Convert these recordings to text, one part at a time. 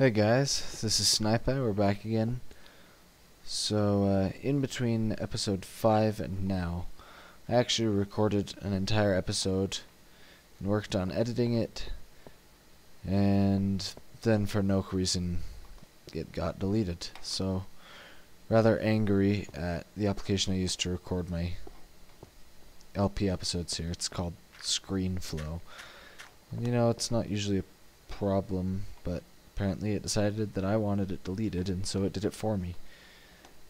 Hey guys, this is Snipeye, we're back again. So, in between episode 5 and now, I actually recorded an entire episode and worked on editing it, and then for no reason it got deleted. So, rather angry at the application I used to record my LP episodes here. It's called ScreenFlow. And you know, it's not usually a problem, but apparently it decided that I wanted it deleted, and so it did it for me.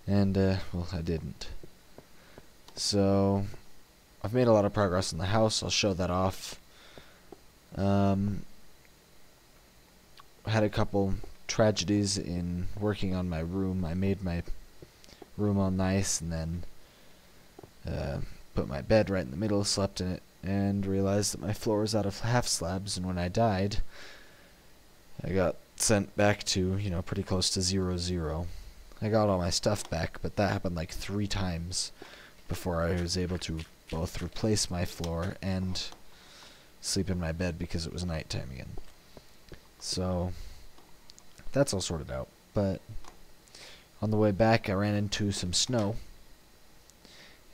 And, well, I didn't. So, I've made a lot of progress in the house. I'll show that off. I had a couple tragedies in working on my room. I made my room all nice, and then put my bed right in the middle, slept in it, and realized that my floor was out of half slabs, and when I died, I got sent back to, you know, pretty close to 0-0. I got all my stuff back, but that happened like 3 times before I was able to both replace my floor and sleep in my bed because it was nighttime again. So, that's all sorted out. But on the way back, I ran into some snow,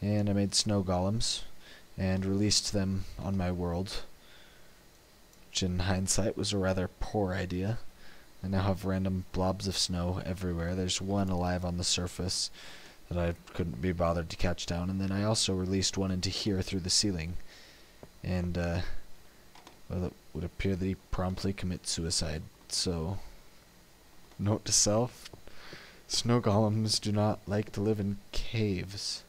and I made snow golems and released them on my world, which in hindsight was a rather poor idea. I now have random blobs of snow everywhere. There's one alive on the surface that I couldn't be bothered to catch down, and then I also released one into here through the ceiling, and well, it would appear that he promptly commits suicide. So, note to self, snow golems do not like to live in caves.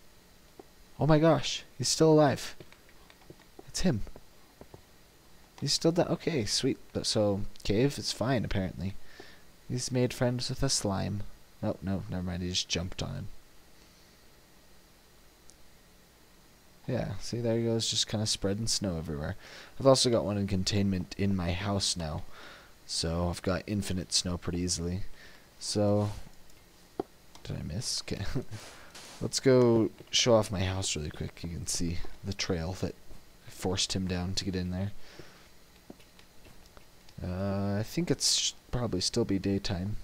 Oh my gosh, he's still alive. It's him. He's still dead. Okay, sweet. So, cave is fine, apparently. He's made friends with a slime. Oh, no, never mind. He just jumped on him. Yeah, see, there he goes, just kind of spreading snow everywhere. I've also got one in containment in my house now. So, I've got infinite snow pretty easily. So, did I miss? Okay. Let's go show off my house really quick. You can see the trail that forced him down to get in there. I think it's probably still be daytime.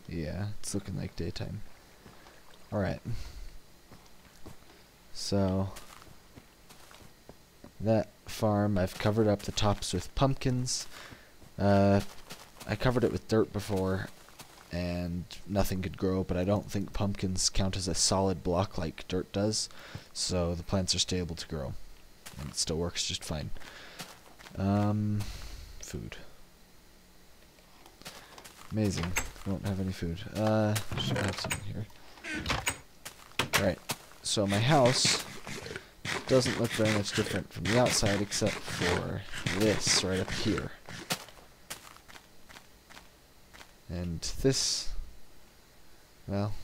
Yeah, it's looking like daytime. Alright. So, that farm, I've covered up the tops with pumpkins. I covered it with dirt before, and nothing could grow, but I don't think pumpkins count as a solid block like dirt does, so the plants are stable to grow, and it still works just fine. Food. Amazing. Don't have any food. Should have some here. Alright, so my house doesn't look very much different from the outside except for this right up here. And this, well,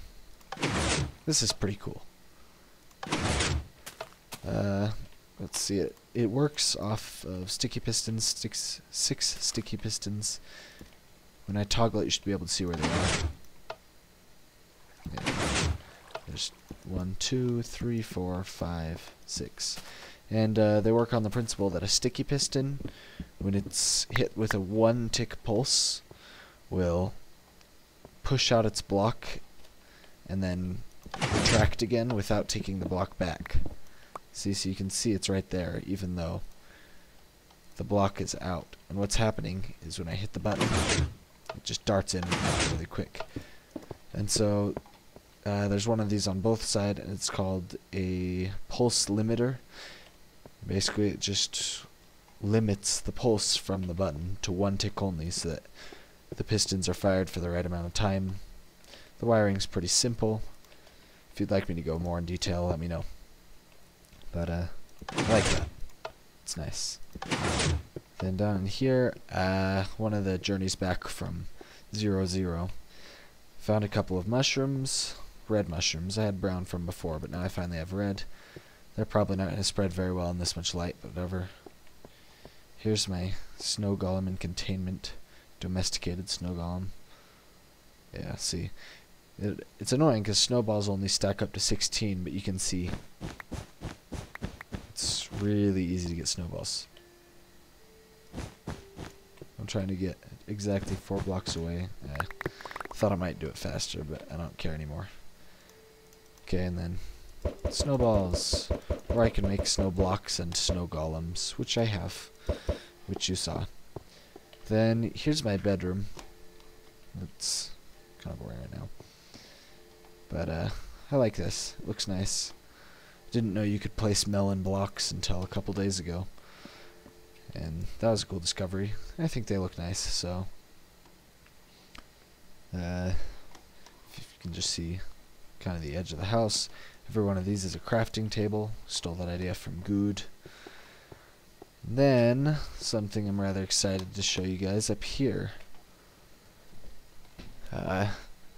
this is pretty cool. Let's see it. It works off of sticky pistons, 6 sticky pistons. When I toggle it, you should be able to see where they are. Yeah. There's 1, 2, 3, 4, 5, 6. And they work on the principle that a sticky piston, when it's hit with a 1-tick pulse, will push out its block and then retract again without taking the block back. See, so you can see it's right there, even though the block is out. And what's happening is when I hit the button, it just darts in and out really quick. And so there's one of these on both sides, and it's called a pulse limiter. Basically, it just limits the pulse from the button to 1 tick only, so that the pistons are fired for the right amount of time. The wiring's pretty simple. If you'd like me to go more in detail, let me know. But I like that. It's nice. Then down in here, one of the journeys back from 0-0, found a couple of mushrooms, red mushrooms. I had brown from before, but now I finally have red. They're probably not going to spread very well in this much light, but whatever. Here's my snow golem in containment. Domesticated snow golem. Yeah, see. It's annoying because snowballs only stack up to 16, but you can see it's really easy to get snowballs. I'm trying to get exactly 4 blocks away. Thought I might do it faster, but I don't care anymore. Okay, and then snowballs, where I can make snow blocks and snow golems, which I have, which you saw. Then here's my bedroom. It's kind of boring right now, but I like this. It looks nice. Didn't know you could place melon blocks until a couple days ago, and that was a cool discovery. I think they look nice. So if you can just see kind of the edge of the house. Every one of these is a crafting table. Stole that idea from Good. Then something I'm rather excited to show you guys up here. And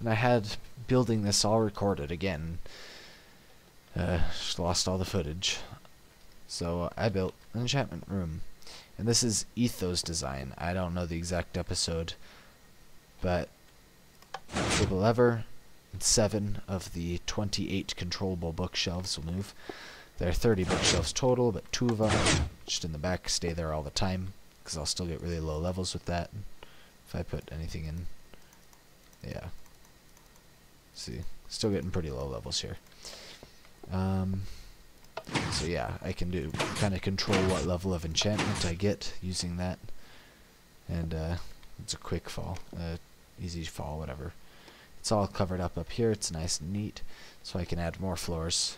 I had building this all recorded again. Just lost all the footage. So I built an enchantment room. And this is Ethos design. I don't know the exact episode, but triple lever and 7 of the 28 controllable bookshelves will move. There are 30 bookshelves total, but 2 of them just in the back stay there all the time, because I'll still get really low levels with that if I put anything in. Yeah. See, still getting pretty low levels here. So yeah, I can do kind of control what level of enchantment I get using that, and it's a quick fall, easy fall, whatever. It's all covered up here. It's nice and neat, so I can add more floors.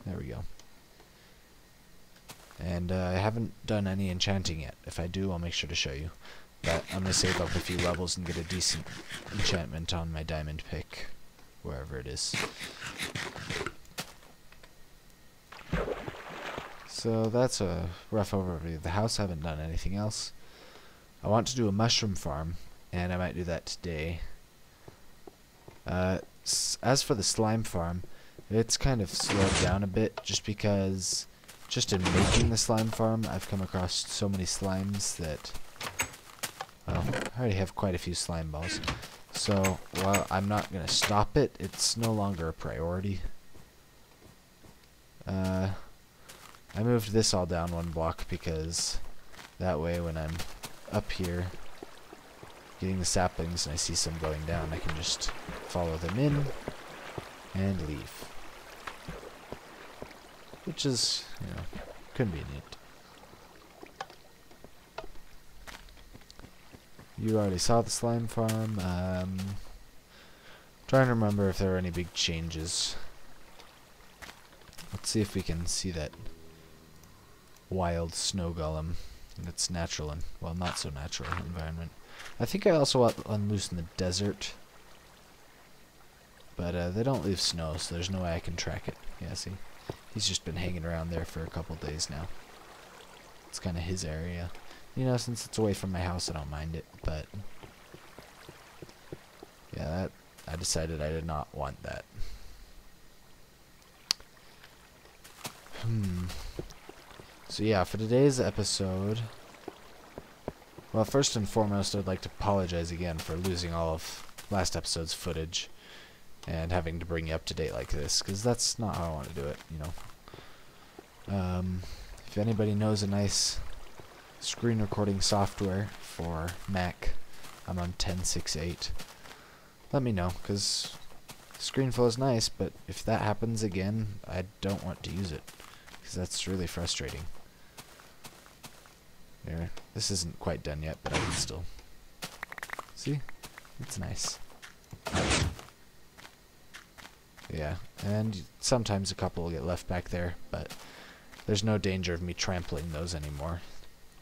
There we go. And I haven't done any enchanting yet. If I do, I'll make sure to show you. But I'm going to save up a few levels and get a decent enchantment on my diamond pick, wherever it is. So that's a rough overview of the house. I haven't done anything else. I want to do a mushroom farm, and I might do that today. As for the slime farm, it's kind of slowed down a bit, just because just in making the slime farm, I've come across so many slimes that, well, I already have quite a few slime balls. So while I'm not going to stop it, it's no longer a priority. I moved this all down 1 block because that way when I'm up here getting the saplings and I see some going down, I can just follow them in and leave. Which is, you know, convenient. You already saw the slime farm. Trying to remember if there were any big changes. Let's see if we can see that wild snow golem in its natural and, well, not so natural environment. I think I also unloosed in the desert, but they don't leave snow, so there's no way I can track it. Yeah, see? He's just been hanging around there for a couple days now. It's kind of his area. You know, since it's away from my house, I don't mind it, but yeah, I decided I did not want that. So yeah, for today's episode, well, first and foremost, I'd like to apologize again for losing all of last episode's footage and having to bring you up to date like this, because that's not how I want to do it, you know. If anybody knows a nice screen recording software for Mac, I'm on 10.6.8. Let me know, because ScreenFlow is nice, but if that happens again, I don't want to use it, because that's really frustrating. There, this isn't quite done yet, but I can still see. It's nice. Yeah, and sometimes a couple will get left back there, but there's no danger of me trampling those anymore.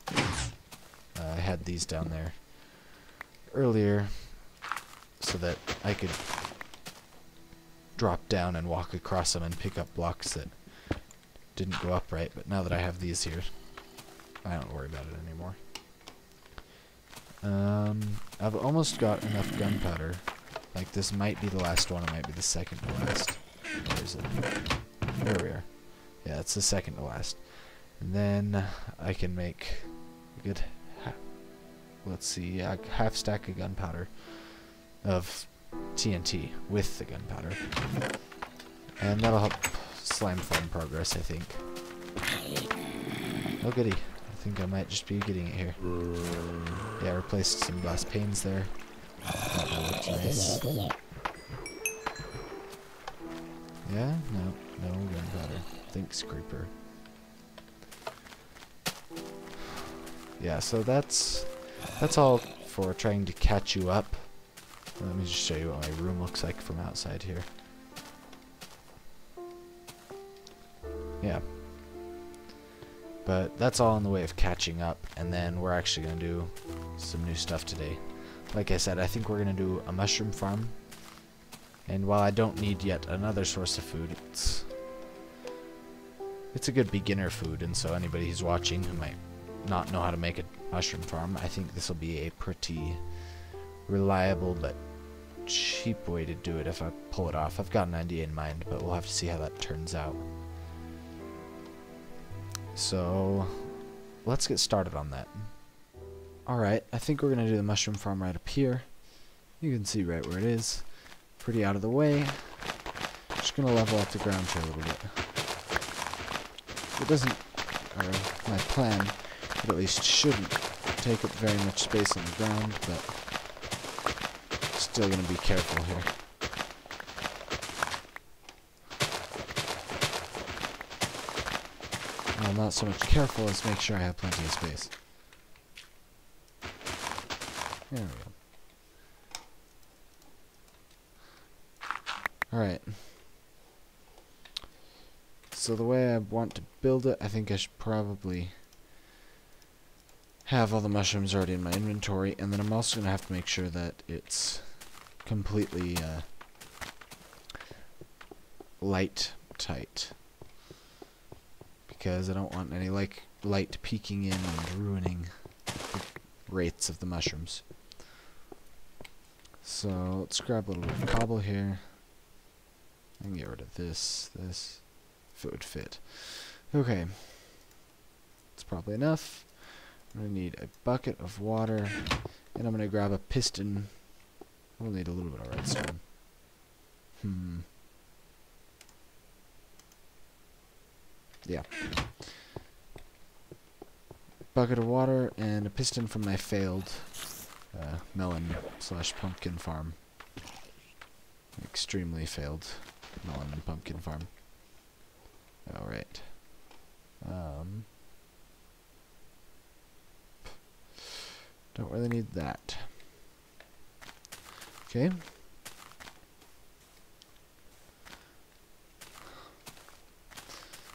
I had these down there earlier so that I could drop down and walk across them and pick up blocks that didn't go up right, but now that I have these here, I don't worry about it anymore. I've almost got enough gunpowder. Like, this might be the last one, it might be the second to last. Where is it? There we are. Yeah, it's the second to last. And then I can make a good, let's see, yeah, half stack of gunpowder of TNT with the gunpowder. And that'll help slime farm progress, I think. Oh goody. I think I might just be getting it here. Yeah, replaced some glass panes there. That looks nice. Yeah? No gunpowder. Thanks, creeper. Yeah, so that's all for trying to catch you up. Let me just show you what my room looks like from outside here. Yeah. But that's all in the way of catching up, and then we're actually going to do some new stuff today. Like I said, I think we're going to do a mushroom farm. And while I don't need yet another source of food, it's a good beginner food, and so anybody who's watching who might not know how to make a mushroom farm, I think this will be a pretty reliable but cheap way to do it if I pull it off. I've got an idea in mind, but we'll have to see how that turns out. So let's get started on that. Alright, I think we're going to do the mushroom farm right up here. You can see right where it is. Pretty out of the way. Just going to level up the ground here a little bit. It doesn't, or my plan, it at least shouldn't take up very much space on the ground, but still going to be careful here. Well, not so much careful as make sure I have plenty of space. There we go. Alright. So the way I want to build it, I think I should probably have all the mushrooms already in my inventory, and then I'm also going to have to make sure that it's completely light tight. Because I don't want any light peeking in and ruining the rates of the mushrooms. So let's grab a little bit of cobble here. I can get rid of this, if it would fit. Okay. That's probably enough. I'm going to need a bucket of water, and I'm going to grab a piston. We'll need a little bit of redstone. Yeah. Bucket of water and a piston from my failed melon/pumpkin farm. Extremely failed melon and pumpkin farm. Alright. Don't really need that. Okay.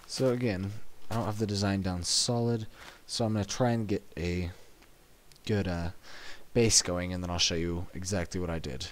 So again, I don't have the design down solid, so I'm going to try and get a good base going, and then I'll show you exactly what I did.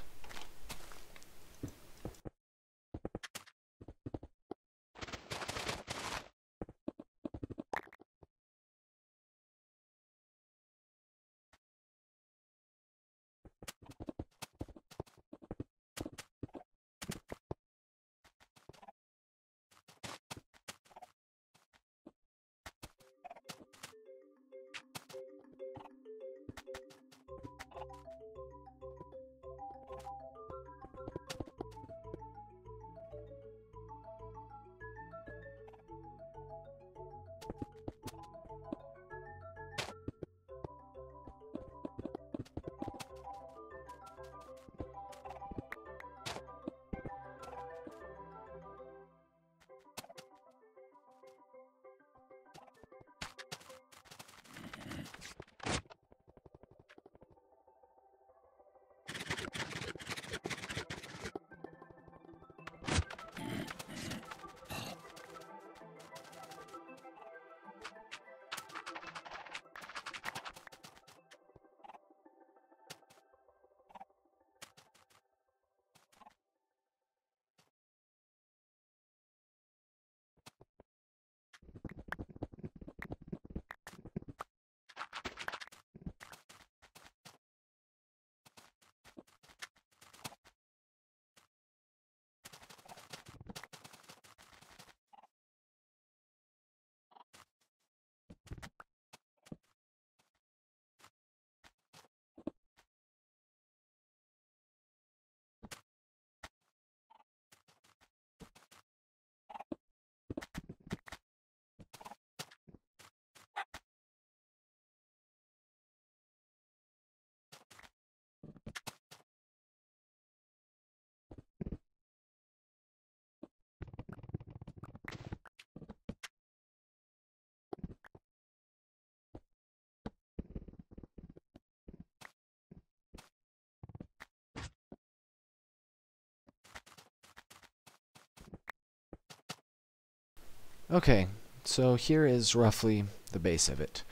Okay, so here is roughly the base of it.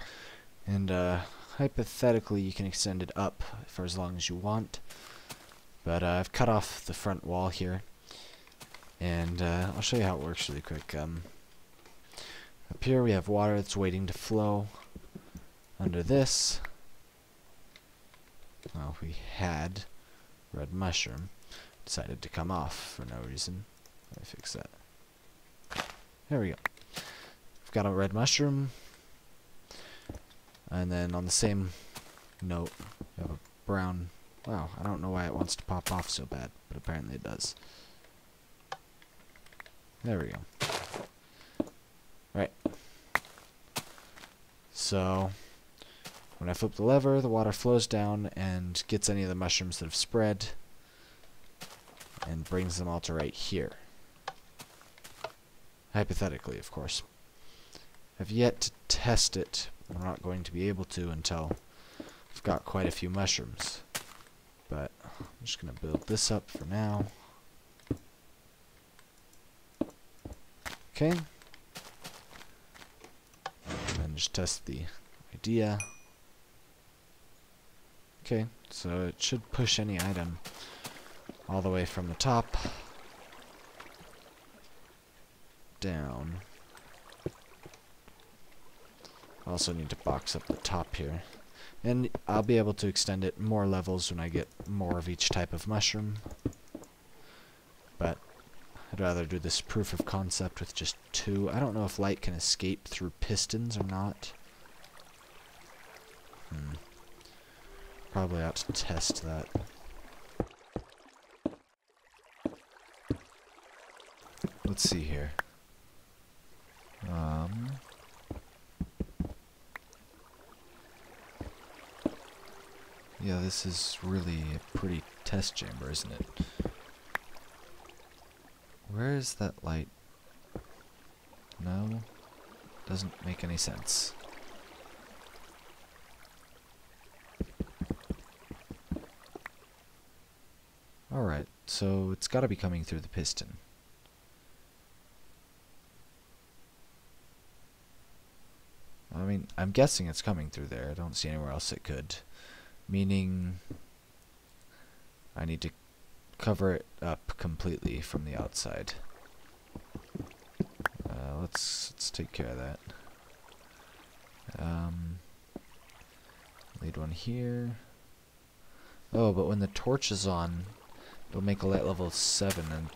And hypothetically you can extend it up for as long as you want. But I've cut off the front wall here. And I'll show you how it works really quick. Up here we have water that's waiting to flow. Under this, well, we had red mushroom. Decided to come off for no reason. Let me fix that. There we go. We've got a red mushroom. And then on the same note, we have a brown. Wow, I don't know why it wants to pop off so bad, but apparently it does. There we go. Right. So, when I flip the lever, the water flows down and gets any of the mushrooms that have spread and brings them all to right here. Hypothetically, of course. I've yet to test it. I'm not going to be able to until I've got quite a few mushrooms. But I'm just going to build this up for now. Okay. And then just test the idea. Okay, so it should push any item all the way from the top down. I also need to box up the top here. And I'll be able to extend it more levels when I get more of each type of mushroom. But I'd rather do this proof of concept with just 2. I don't know if light can escape through pistons or not. Probably ought to test that. Let's see here. Yeah, this is really a pretty test chamber, isn't it? Where is that light? No, doesn't make any sense. Alright, so it's gotta be coming through the piston. I mean, I'm guessing it's coming through there. I don't see anywhere else it could. Meaning, I need to cover it up completely from the outside. Let's take care of that. Lead one here. Oh, but when the torch is on, it'll make a light level 7, and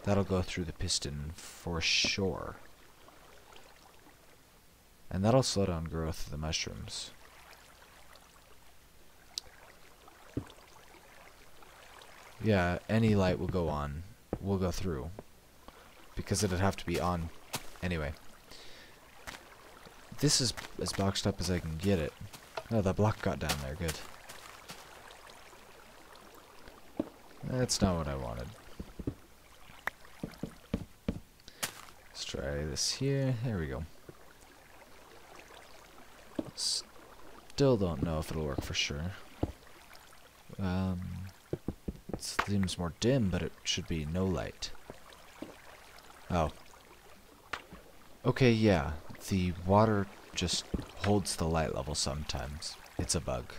that'll go through the piston for sure. And that'll slow down growth of the mushrooms. Yeah, any light will go on, will go through, because it'd have to be on anyway. This is as boxed up as I can get it. Oh, the block got down there, good. That's not what I wanted. Let's try this here. There we go. Still don't know if it'll work for sure. It seems more dim, but it should be no light. Oh. Okay, yeah. The water just holds the light level sometimes. It's a bug.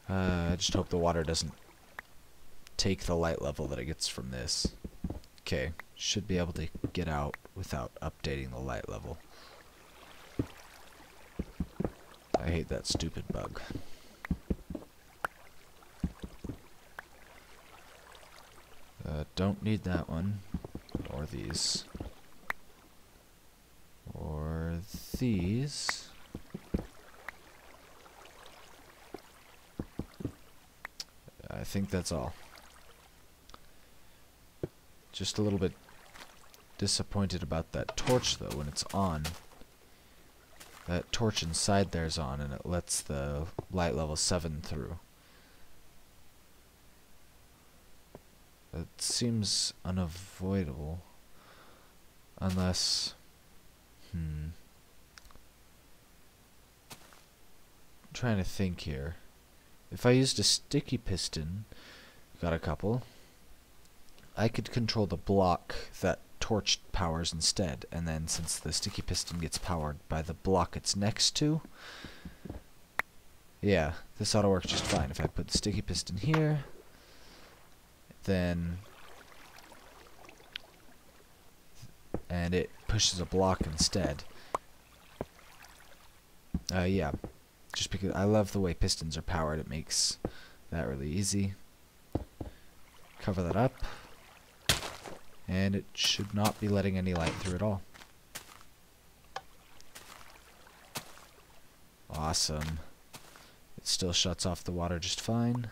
I just hope the water doesn't take the light level that it gets from this. Okay, should be able to get out without updating the light level. I hate that stupid bug. Don't need that one. Or these. Or these. I think that's all. Just a little bit disappointed about that torch though when it's on. That torch inside there's on and it lets the light level 7 through. It seems unavoidable. Unless... I'm trying to think here. If I used a sticky piston, got a couple, I could control the block that torch powers instead. And then since the sticky piston gets powered by the block it's next to, yeah, this ought to work just fine. If I put the sticky piston here, then and it pushes a block instead. Yeah, just because I love the way pistons are powered, it makes that really easy. Cover that up, and it should not be letting any light through at all. Awesome. It still shuts off the water just fine.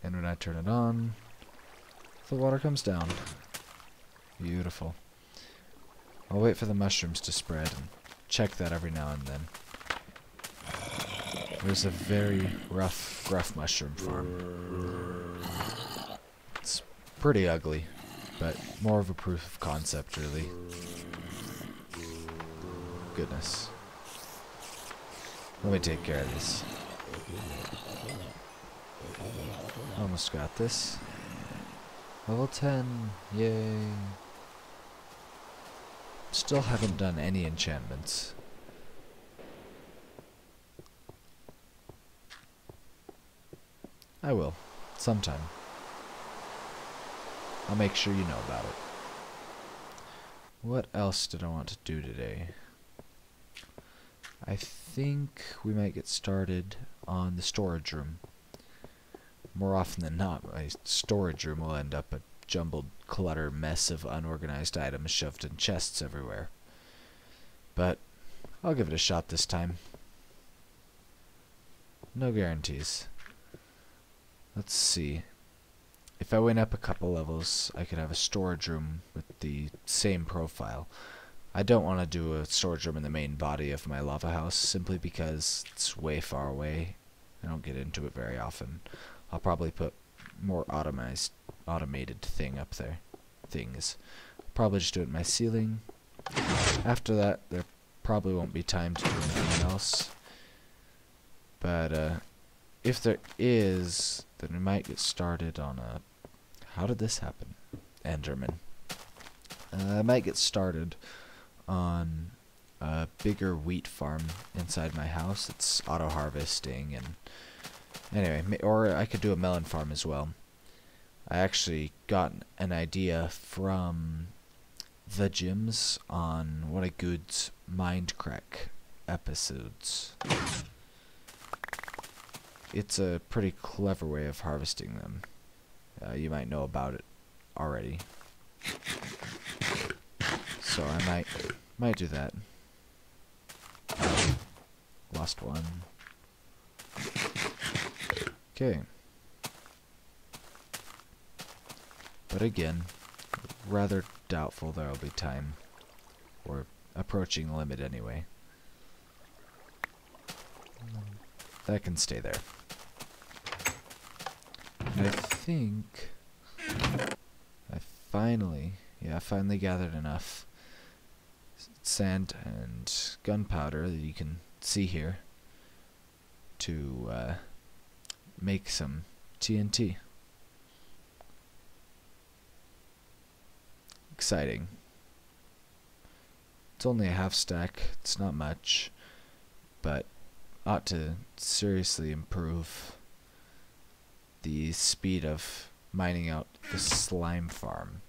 And when I turn it on, the water comes down. Beautiful. I'll wait for the mushrooms to spread and check that every now and then. There's a very rough, gruff mushroom farm. It's pretty ugly, but more of a proof of concept, really. Goodness. Let me take care of this. Almost got this. Level 10. Yay. Still haven't done any enchantments. I will. Sometime. I'll make sure you know about it. What else did I want to do today? I think we might get started on the storage room. More often than not, my storage room will end up a jumbled clutter mess of unorganized items shoved in chests everywhere. But I'll give it a shot this time. No guarantees. Let's see. If I went up a couple levels, I could have a storage room with the same profile. I don't want to do a storage room in the main body of my lava house, simply because it's way far away. I don't get into it very often. I'll probably put more automated thing up there. Probably just do it in my ceiling. After that, there probably won't be time to do anything else. But if there is, then we might get started on a... How did this happen? Enderman. I might get started on a bigger wheat farm inside my house. It's auto-harvesting and... Anyway, or I could do a melon farm as well. I actually got an idea from the gyms on What a Good's Mindcrack episodes. It's a pretty clever way of harvesting them. You might know about it already. So I might do that. Lost one. Okay. But again, rather doubtful there'll be time. We're approaching the limit anyway. That can stay there. And I think I finally gathered enough sand and gunpowder that you can see here to make some TNT. Exciting. It's only a half stack, it's not much, but ought to seriously improve the speed of mining out the slime farm.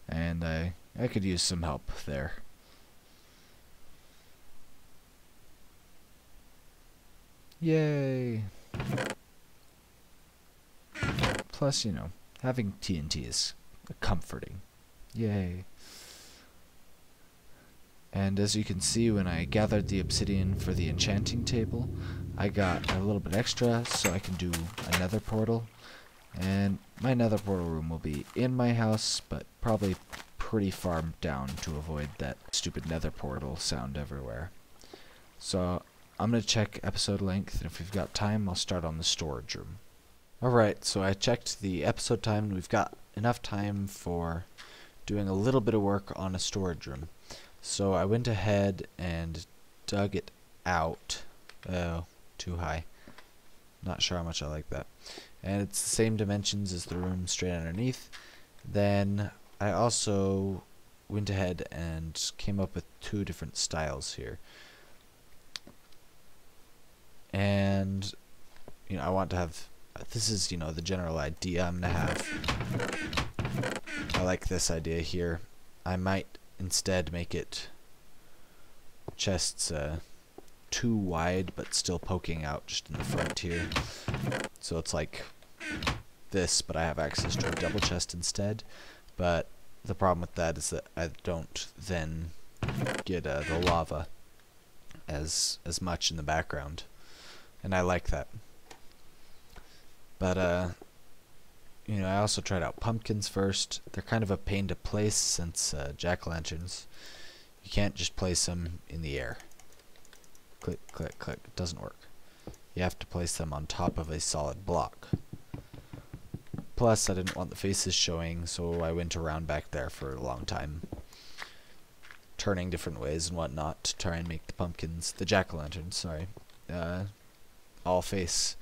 And I could use some help there. Yay! Plus, you know, having TNT is comforting. Yay. And as you can see, when I gathered the obsidian for the enchanting table, I got a little bit extra so I can do a nether portal. And my nether portal room will be in my house, but probably pretty far down to avoid that stupid nether portal sound everywhere. So I'm going to check episode length, and if we've got time, I'll start on the storage room. Alright, so I checked the episode time, and we've got enough time for doing a little bit of work on a storage room. So I went ahead and dug it out. Oh, too high. Not sure how much I like that. and it's the same dimensions as the room straight underneath. Then I also went ahead and came up with 2 different styles here. And you know, I want to have, this is, you know, the general idea I'm gonna have. I like this idea here. I might instead make it chests too wide but still poking out just in the front here. So it's like this, but I have access to a double chest instead. But the problem with that is that I don't then get the lava as much in the background, and I like that. But you know, I also tried out pumpkins first. They're kind of a pain to place since jack-o'-lanterns, you can't just place them in the air. Click, click, click. It doesn't work. You have to place them on top of a solid block. Plus, I didn't want the faces showing, so I went around back there for a long time, turning different ways and whatnot to try and make the pumpkins, the jack-o'-lanterns, sorry, all face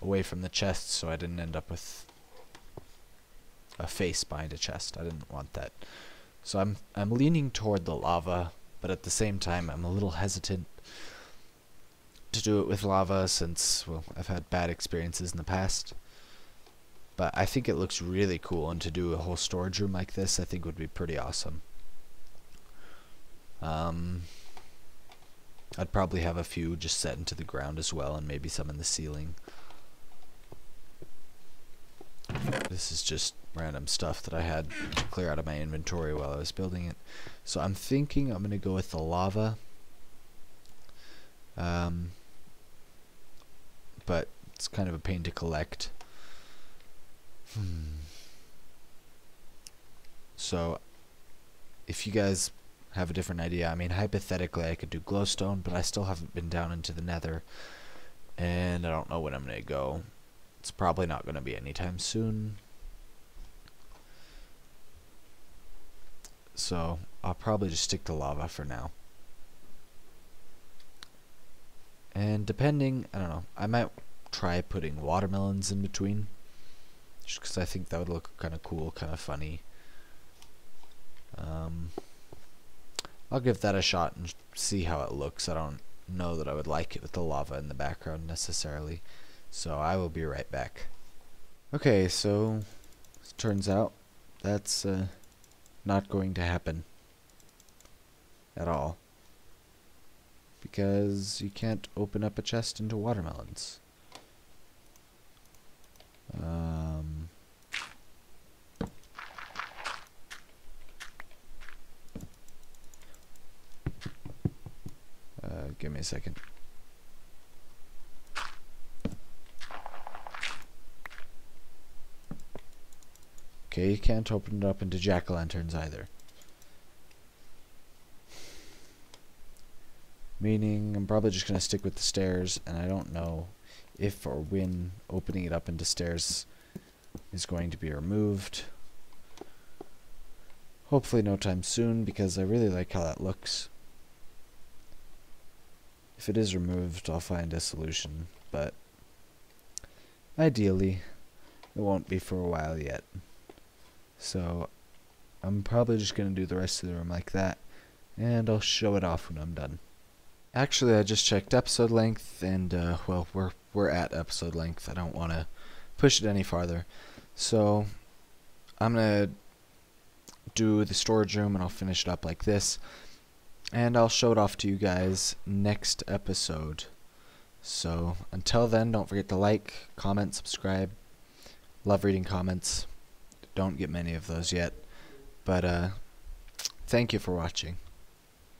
away from the chest, so I didn't end up with a face behind a chest. I didn't want that. So I'm leaning toward the lava, but at the same time I'm a little hesitant to do it with lava since, well, I've had bad experiences in the past. But I think it looks really cool, and to do a whole storage room like this I think would be pretty awesome. I'd probably have a few just set into the ground as well, and maybe some in the ceiling. This is just random stuff that I had to clear out of my inventory while I was building it. So I'm thinking I'm going to go with the lava. But it's kind of a pain to collect. So if you guys have a different idea, I mean, hypothetically I could do glowstone, but I still haven't been down into the nether, and I don't know when I'm going to go. It's probably not going to be anytime soon. So I'll probably just stick to lava for now. And depending, I don't know, I might try putting watermelons in between, just because I think that would look kind of cool, kind of funny. I'll give that a shot and see how it looks. I don't know that I would like it with the lava in the background necessarily. So I will be right back. Okay, so it turns out that's not going to happen at all, because you can't open up a chest into watermelons. Give me a second. Okay, you can't open it up into jack-o'-lanterns either. Meaning I'm probably just going to stick with the stairs, and I don't know if or when opening it up into stairs is going to be removed. Hopefully no time soon, because I really like how that looks. If it is removed, I'll find a solution, but ideally it won't be for a while yet. So I'm probably just going to do the rest of the room like that, and I'll show it off when I'm done. Actually, I just checked episode length, and well, we're at episode length. I don't want to push it any farther. So I'm going to do the storage room, and I'll finish it up like this. And I'll show it off to you guys next episode. So until then, don't forget to like, comment, subscribe. Love reading comments. Don't get many of those yet. But thank you for watching.